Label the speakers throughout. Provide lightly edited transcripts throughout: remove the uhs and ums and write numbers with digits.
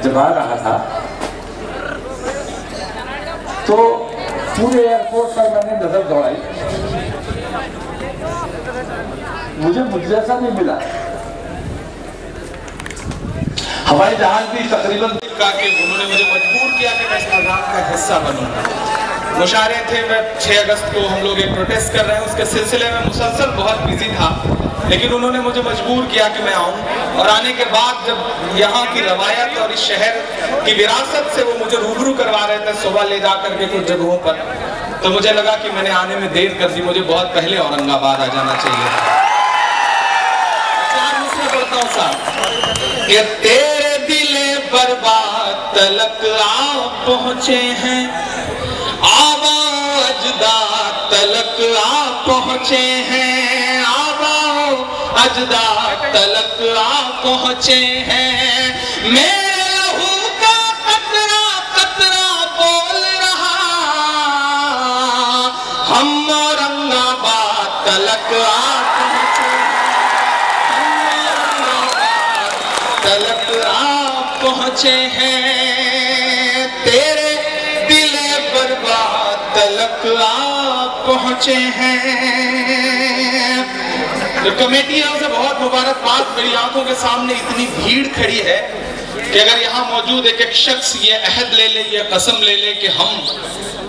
Speaker 1: जब आ रहा था तो पूरे एयरपोर्ट पर मैंने नजर दौड़ाई, मुझे जैसा नहीं मिला। हवाई जहाज भी तकरीबन
Speaker 2: उन्होंने मुझे मजबूर किया कि मैं इस प्रोग्राम का हिस्सा बनूं। मुशारे थे, मैं 6 अगस्त को हम लोग एक प्रोटेस्ट कर रहे हैं, उसके सिलसिले में मुसलसल बहुत बिजी था, लेकिन उन्होंने मुझे मजबूर किया कि मैं आऊं। और आने के बाद जब यहाँ की रवायत और इस शहर की विरासत से वो मुझे रूबरू करवा रहे थे सुबह ले जाकर के कुछ जगहों पर, तो मुझे लगा कि मैंने आने में देर कर दी, मुझे बहुत पहले औरंगाबाद आ जाना चाहिए। ये तेरे दिले बर्बाद तलक आ पहुंचे हैं, आबाओ अजदाद तलक आ पहुंचे हैं, आबाओ अजदाद तलक आ पहुंचे हैं। मेरे लहू का कतरा कतरा बोल रहा, हम औरंगाबाद तलक आ पहुंचे पहुंचे हैं, तेरे दिले बर्बाद तलक आ पहुंचे हैं। तो कमेटियों से बहुत मुबारकबाद। मेरी आंखों के सामने इतनी भीड़ खड़ी है कि अगर यहाँ मौजूद एक शख्स ये अहद ले ले, ये कसम ले ले कि हम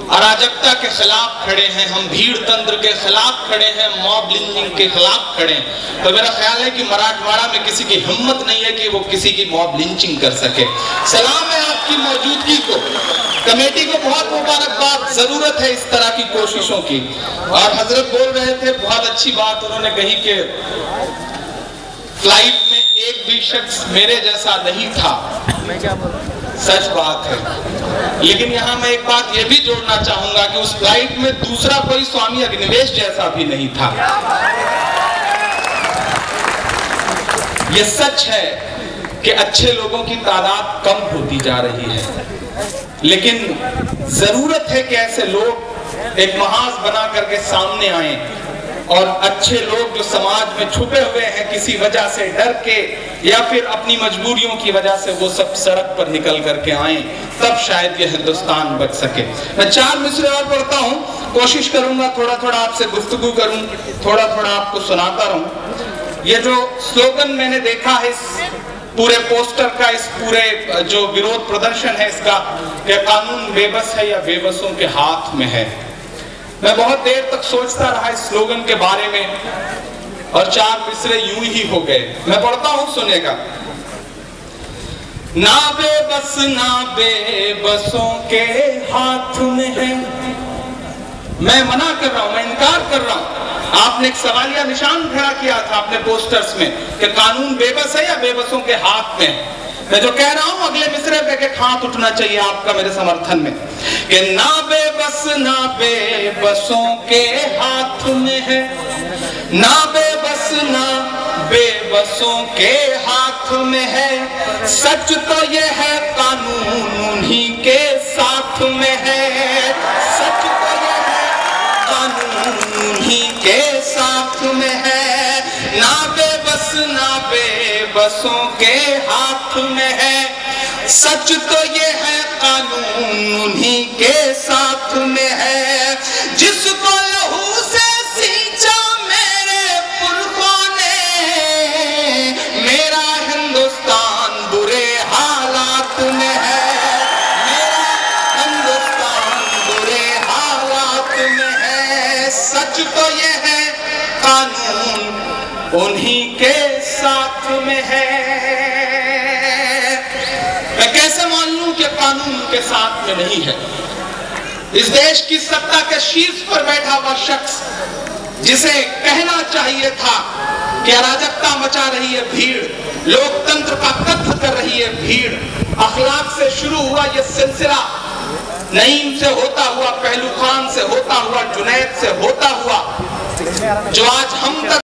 Speaker 2: अराजकता के खिलाफ खड़े हैं, हम भीड़ तंत्र के खिलाफ खड़े हैं, मॉब लिंचिंग के खिलाफ खड़े हैं, तो मेरा ख्याल है कि मराठवाड़ा में किसी की हिम्मत नहीं है कि वो किसी की मॉब लिंचिंग कर सके। सलाम है आपकी मौजूदगी को, कमेटी को बहुत मुबारकबाद। जरूरत है इस तरह की कोशिशों की। और हजरत बोल रहे थे, बहुत अच्छी बात उन्होंने कही कि फ्लाइट में एक भी शख्स मेरे जैसा नहीं था। सच बात है, लेकिन यहाँ मैं एक बात ये भी जोड़ना चाहूंगा कि उस फ्लाइट में दूसरा कोई स्वामी अग्निवेश जैसा भी नहीं था। ये सच है कि अच्छे लोगों की तादाद कम होती जा रही है, लेकिन जरूरत है कि ऐसे लोग एक महाज बना करके सामने आए और अच्छे लोग जो समाज में छुपे हुए हैं किसी वजह से, डर के या फिर अपनी मजबूरियों की वजह से, वो सब सड़क पर निकल करके आए, तब शायद ये हिंदुस्तान बच सके। मैं 4 मिसरे और पढ़ता हूँ, कोशिश करूंगा थोड़ा थोड़ा आपसे गुफ्तगू करूं, थोड़ा थोड़ा आपको सुनाता रहूं। ये जो स्लोगन मैंने देखा है इस पूरे पोस्टर का, इस पूरे जो विरोध प्रदर्शन है इसका, कि कानून बेबस है या बेबसों के हाथ में है। मैं बहुत देर तक सोचता रहा इस स्लोगन के बारे में और 4 मिसरे यूं ही हो गए। मैं पढ़ता हूं, सुनेगा। ना बेबसों के हाथ में है। मैं मना कर रहा हूं, मैं इनकार कर रहा हूं। आपने एक सवालिया निशान खड़ा किया था अपने पोस्टर्स में कि कानून बेबस है या बेबसों के हाथ में। मैं जो कह रहा हूं अगले मिसरे पे एक हाथ उठना चाहिए आपका मेरे समर्थन में, कि ना बेबसों के हाथ में है, ना बेबसों के हाथ में है। सच तो ये है कानून उन्हीं के साथ में है, सच तो ये है कानून उन्हीं के साथ में है। ना बेबसों के हाथ में है, सच तो ये है कानून उन्हीं के साथ में है। जिसको लहू से सींचा मेरे पुरखों ने, मेरा हिंदुस्तान बुरे हालात में है, मेरा हिंदुस्तान बुरे हालात में है। सच तो ये है कानून उन्हीं के साथ में है। मैं कैसे मान लूं कि कानून के साथ में नहीं है? इस देश की सत्ता के शीर्ष पर बैठा हुआ शख्स, जिसे कहना चाहिए था कि अराजकता मचा रही है भीड़, लोकतंत्र का कत्ल कर रही है भीड़, अखलाक से शुरू हुआ यह सिलसिला, नईम से होता हुआ, पहलू खान से होता हुआ, जुनैद से होता हुआ, जो आज हम तक